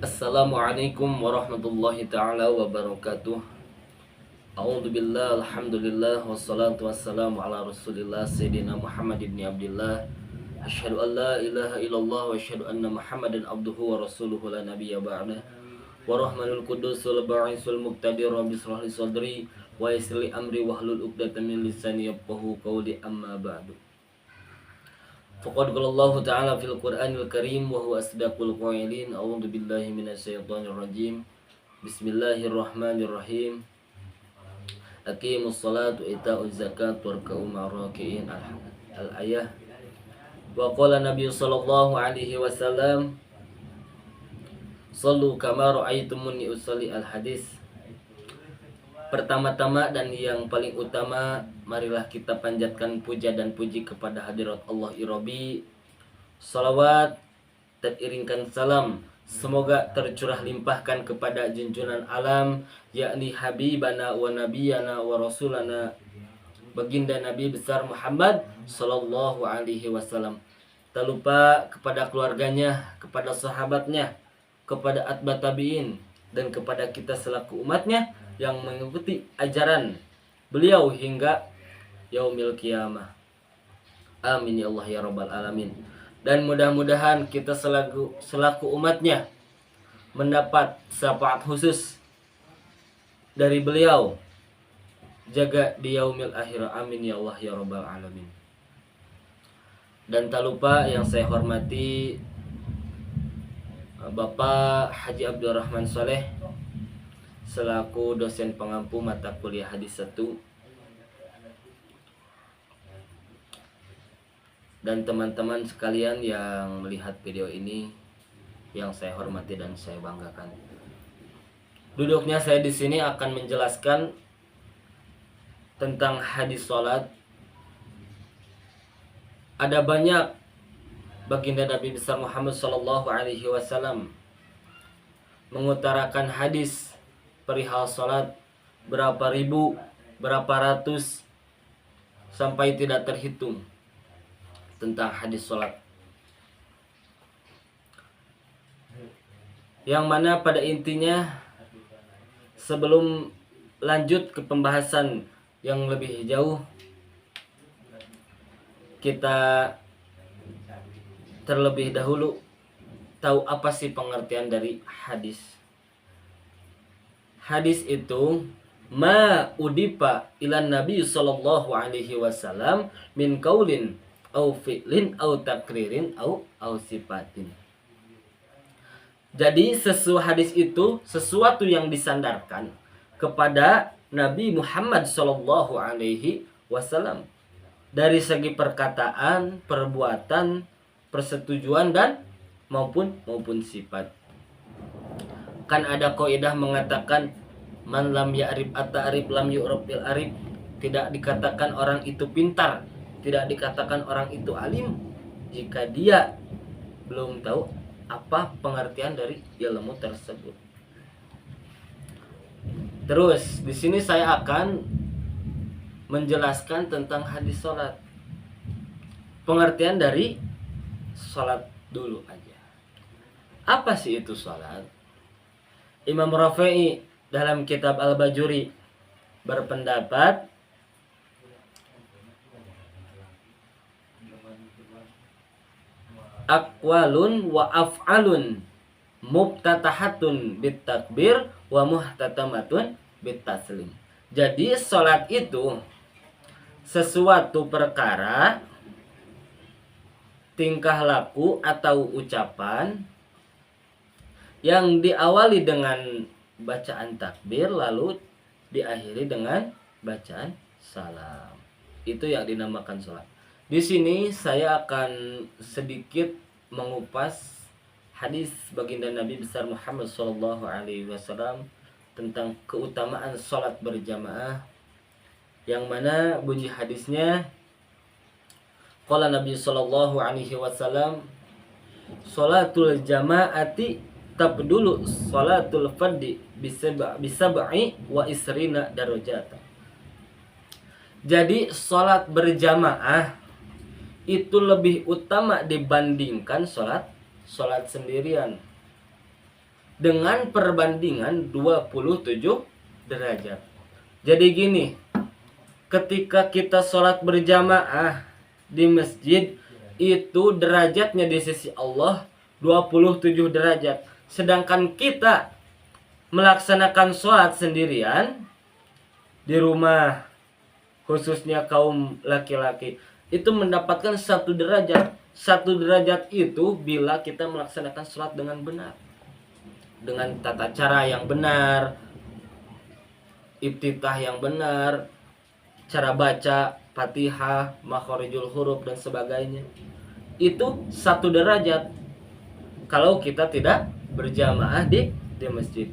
Assalamualaikum warahmatullahi ta'ala wabarakatuh. A'udzubillah, alhamdulillah, wassalatu wassalamu ala rasulillah Sayyidina Muhammad ibn Abdillah. Asyhadu an la ilaha illallah wa asyhadu anna Muhammadan abduhu wa rasuluhu la nabiyya ba'dah. Wa rahmanul qudusul ba'isul muqtadir rabbi israh li sadri wa yassir li amri wahlul 'uqdatam min lisani yafqahu qawli amma ba'du. Faqad qala Allah Ta'ala fil Qur'anil Karim wa huwa asdaqul qailin. A'udzu billahi minasyaitonir rajim. Bismillahirrahmanirrahim. Aqimus salata wa ita'uz zakat warka'u ma'raki'in. Al-ayah. Wa qala Nabi sallallahu alaihi wasallam, "Shallu kama ra'aitumuni usalli." Al-hadis. Pertama-tama dan yang paling utama, marilah kita panjatkan puja dan puji kepada hadirat Allah Irobi. Salawat dan iringkan salam semoga tercurah limpahkan kepada junjungan alam, yakni Habibana wa Nabiyana wa Rasulana, baginda Nabi besar Muhammad Sallallahu Alaihi Wasallam. Tak lupa kepada keluarganya, kepada sahabatnya, kepada atba tabi'in, dan kepada kita selaku umatnya yang mengikuti ajaran beliau hingga yaumil qiyamah. Amin ya Allah ya rabbal alamin. Dan mudah-mudahan kita selaku umatnya mendapat syafaat khusus dari beliau jaga di yaumil akhir. Amin ya Allah ya rabbal alamin. Dan tak lupa yang saya hormati Bapak Haji Abdurrahman Soleh selaku dosen pengampu mata kuliah hadis 1, dan teman-teman sekalian yang melihat video ini yang saya hormati dan saya banggakan. Duduknya saya di sini akan menjelaskan tentang hadis salat. Ada banyak baginda Nabi besar Muhammad sallallahu alaihi wasallam mengutarakan hadis perihal salat berapa ribu, berapa ratus sampai tidak terhitung tentang hadis salat. Yang mana pada intinya, sebelum lanjut ke pembahasan yang lebih jauh, kita terlebih dahulu tahu apa sih pengertian dari hadis. Hadis itu ma udipa ilan Nabi sallallahu alaihi wasallam min qaulin au fi'lin au takririn au sifatin. Jadi hadis itu sesuatu yang disandarkan kepada Nabi Muhammad sallallahu alaihi wasallam dari segi perkataan, perbuatan, persetujuan dan maupun sifat. Kan ada kaidah mengatakan man lam ya'rif at-ta'rif lam yu'raf bil arif. Tidak dikatakan orang itu pintar, tidak dikatakan orang itu alim jika dia belum tahu apa pengertian dari ilmu tersebut. Terus di sini saya akan menjelaskan tentang hadis salat. Pengertian dari salat dulu aja. Apa sih itu salat? Imam Rafi'i dalam kitab Al-Bajuri berpendapat aqwalun wa af'alun mubtatahatun bit takbir wa muhtatamatun bit taslim. Jadi salat itu sesuatu perkara, tingkah laku atau ucapan yang diawali dengan bacaan takbir lalu diakhiri dengan bacaan salam. Itu yang dinamakan salat. Di sini saya akan sedikit mengupas hadis baginda Nabi besar Muhammad sallallahu alaihi wasallam tentang keutamaan salat berjamaah, yang mana bunyi hadisnya qala Nabi sallallahu alaihi wasallam salatul jamaati tabdulu salatul fardhi bisab'i wa isrina darajat. Jadi salat berjamaah itu lebih utama dibandingkan salat sendirian. dengan perbandingan 27 derajat. Jadi gini, ketika kita sholat berjamaah di masjid, itu derajatnya di sisi Allah 27 derajat. Sedangkan kita melaksanakan sholat sendirian di rumah, khususnya kaum laki-laki, itu mendapatkan 1 derajat. 1 derajat itu bila kita melaksanakan sholat dengan benar, dengan tata cara yang benar, iftitah yang benar, cara baca Fatihah, makharijul huruf dan sebagainya. Itu 1 derajat kalau kita tidak berjamaah di masjid.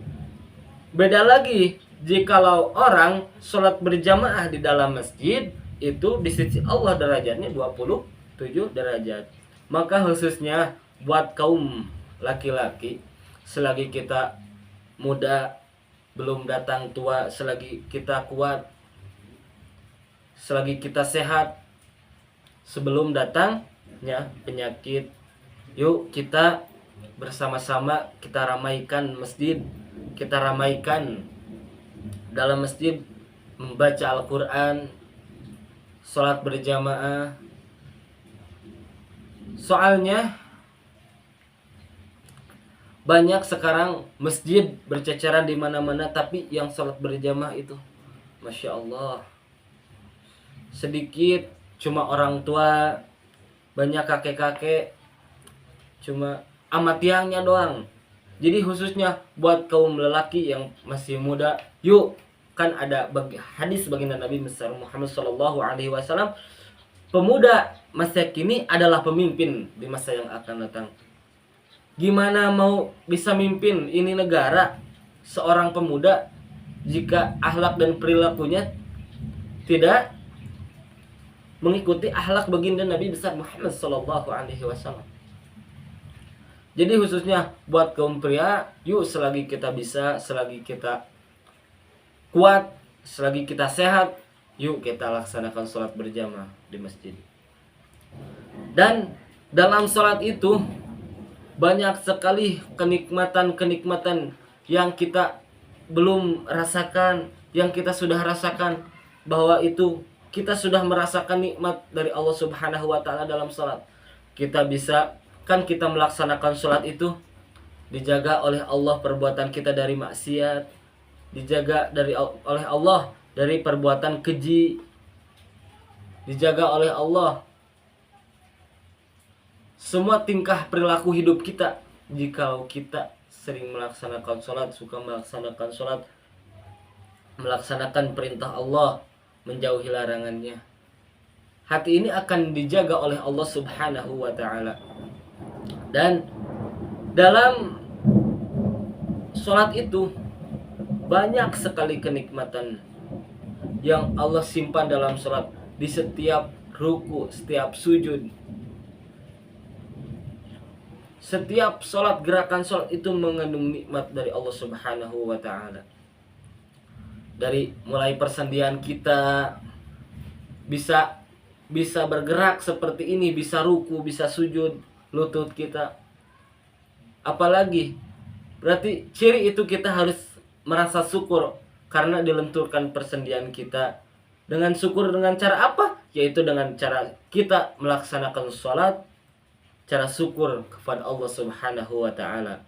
Beda lagi jikalau orang sholat berjamaah di dalam masjid, itu di sisi Allah derajatnya 27 derajat. Maka khususnya buat kaum laki-laki, selagi kita muda, belum datang tua, selagi kita kuat, selagi kita sehat, sebelum datangnya penyakit, yuk kita bersama-sama kita ramaikan masjid, kita ramaikan dalam masjid, membaca Al-Quran, sholat berjamaah. Soalnya banyak sekarang masjid berceceran di mana-mana, tapi yang sholat berjamaah itu, Masya Allah, sedikit, cuma orang tua, banyak kakek-kakek, cuma amat tiangnya doang. Jadi khususnya buat kaum lelaki yang masih muda, yuk, kan ada hadis baginda Nabi Muhammad SAW, pemuda masa kini adalah pemimpin di masa yang akan datang. Gimana mau bisa mimpin ini negara seorang pemuda jika akhlak dan perilakunya tidak mengikuti akhlak baginda Nabi besar Muhammad SAW. Jadi khususnya buat kaum pria, yuk selagi kita bisa, selagi kita kuat, selagi kita sehat, yuk kita laksanakan sholat berjamaah di masjid. Dan dalam sholat itu banyak sekali kenikmatan-kenikmatan yang kita belum rasakan, yang kita sudah rasakan, bahwa itu kita sudah merasakan nikmat dari Allah Subhanahu wa taala dalam sholat. Kita bisa, kan kita melaksanakan sholat itu dijaga oleh Allah perbuatan kita dari maksiat, dijaga oleh Allah dari perbuatan keji, dijaga oleh Allah semua tingkah perilaku hidup kita. Jika kita sering melaksanakan sholat, suka melaksanakan sholat, melaksanakan perintah Allah, menjauhi larangannya, hati ini akan dijaga oleh Allah Subhanahu wa ta'ala. Dan dalam sholat itu banyak sekali kenikmatan yang Allah simpan dalam sholat. Di setiap ruku, setiap sujud, setiap sholat, gerakan sholat itu mengandung nikmat dari Allah Subhanahu wa ta'ala. Dari mulai persendian kita bisa bergerak seperti ini, bisa ruku, bisa sujud, lutut kita. Apalagi berarti ciri itu kita harus merasa syukur karena dilenturkan persendian kita. Dengan syukur dengan cara apa? Yaitu dengan cara kita melaksanakan sholat, cara syukur kepada Allah Subhanahu wa ta'ala.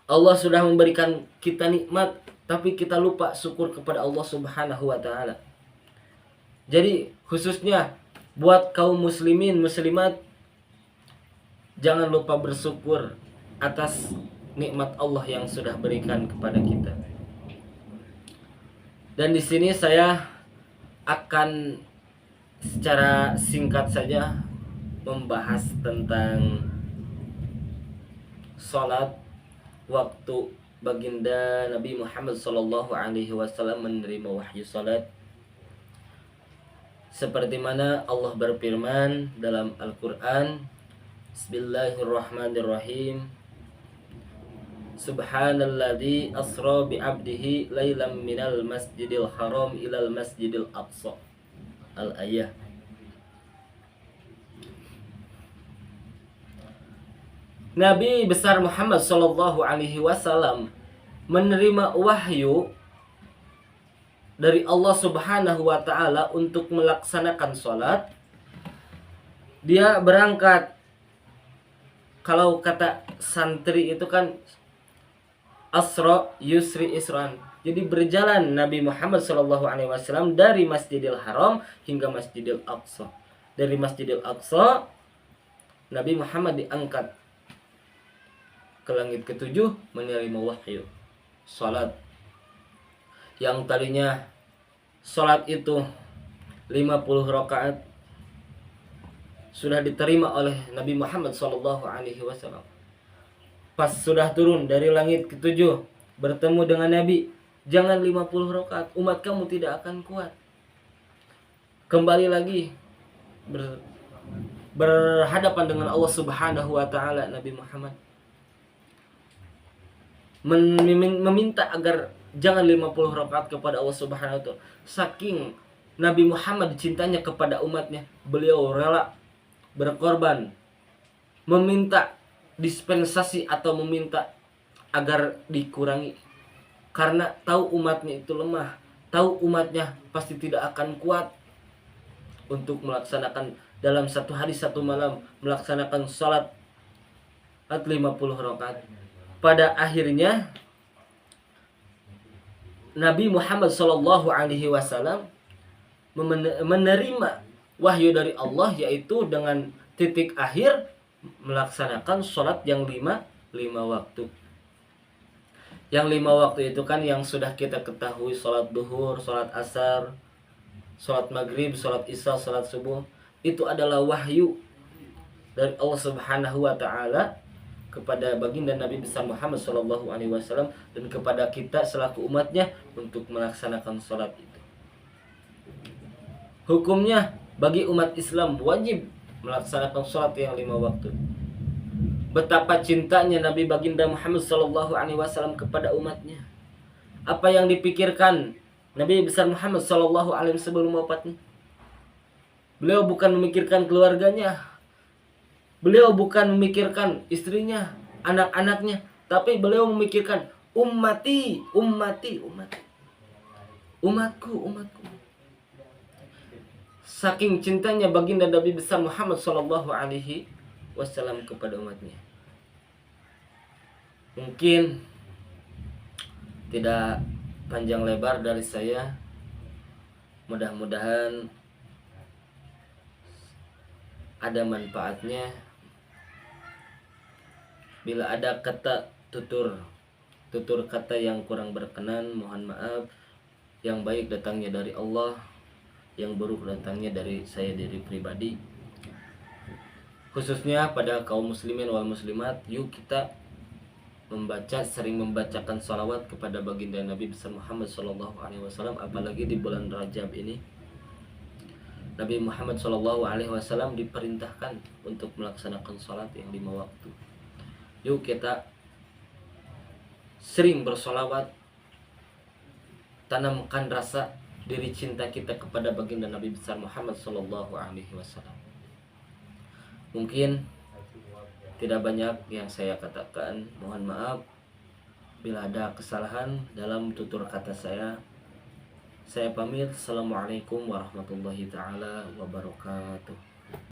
Allah sudah memberikan kita nikmat, tapi kita lupa syukur kepada Allah Subhanahu wa ta'ala. Jadi khususnya buat kaum muslimin, muslimat, jangan lupa bersyukur atas nikmat Allah yang sudah berikan kepada kita. Dan di sini saya akan secara singkat saja membahas tentang sholat waktu baginda Nabi Muhammad SAW menerima wahyu sholat. Seperti mana Allah berfirman dalam Al-Quran, Bismillahirrahmanirrahim, Subhanalladzi asra bi'abdihi laylam minal masjidil haram ilal masjidil aqsa. Al-ayah. Nabi besar Muhammad Shallallahu Alaihi Wasallam menerima wahyu dari Allah Subhanahu Wa Taala untuk melaksanakan sholat, dia berangkat. Kalau kata santri itu kan asra yusri isran. Jadi berjalan Nabi Muhammad SAW dari Masjidil Haram hingga Masjidil Aqsa. Dari Masjidil Aqsa Nabi Muhammad diangkat ke langit ketujuh menerima wahyu salat. Yang tadinya salat itu 50 rakaat sudah diterima oleh Nabi Muhammad SAW. Pas sudah turun dari langit ketujuh bertemu dengan Nabi, jangan 50 rakaat, umat kamu tidak akan kuat. Kembali lagi berhadapan dengan Allah Subhanahu Wa Taala, Nabi Muhammad meminta agar jangan 50 rakaat kepada Allah Subhanahu Wa Taala. Saking Nabi Muhammad cintanya kepada umatnya, beliau rela berkorban, meminta dispensasi atau meminta agar dikurangi, karena tahu umatnya itu lemah, tahu umatnya pasti tidak akan kuat untuk melaksanakan dalam satu hari satu malam melaksanakan salat 50 rakaat. Pada akhirnya Nabi Muhammad SAW menerima wahyu dari Allah, yaitu dengan titik akhir melaksanakan sholat yang lima waktu. Yang 5 waktu itu kan yang sudah kita ketahui, sholat duhur, sholat asar, sholat maghrib, sholat isya, sholat subuh. Itu adalah wahyu dari Allah Subhanahu Wa Taala kepada baginda Nabi besar Muhammad SAW dan kepada kita selaku umatnya untuk melaksanakan sholat itu. Hukumnya bagi umat Islam wajib melaksanakan sholat yang 5 waktu. Betapa cintanya Nabi baginda Muhammad SAW kepada umatnya. Apa yang dipikirkan Nabi besar Muhammad SAW sebelum wafatnya? Beliau bukan memikirkan keluarganya, beliau bukan memikirkan istrinya, anak-anaknya, tapi beliau memikirkan umatku. Saking cintanya baginda Nabi besar Muhammad SAW kepada umatnya. Mungkin tidak panjang lebar dari saya. Mudah-mudahan ada manfaatnya. Bila ada kata tutur kata yang kurang berkenan, mohon maaf. Yang baik datangnya dari Allah, yang buruk datangnya dari saya diri pribadi. Khususnya pada kaum muslimin wal muslimat, yuk kita sering membacakan salawat kepada baginda Nabi besar Muhammad SAW, apalagi di bulan Rajab ini. Nabi Muhammad SAW diperintahkan untuk melaksanakan salat yang 5 waktu. Yuk kita sering bersolawat, tanamkan rasa diri cinta kita kepada baginda Nabi besar Muhammad SAW. Mungkin tidak banyak yang saya katakan, mohon maaf bila ada kesalahan dalam tutur kata saya. Saya pamit. Assalamualaikum warahmatullahi taala wabarakatuh.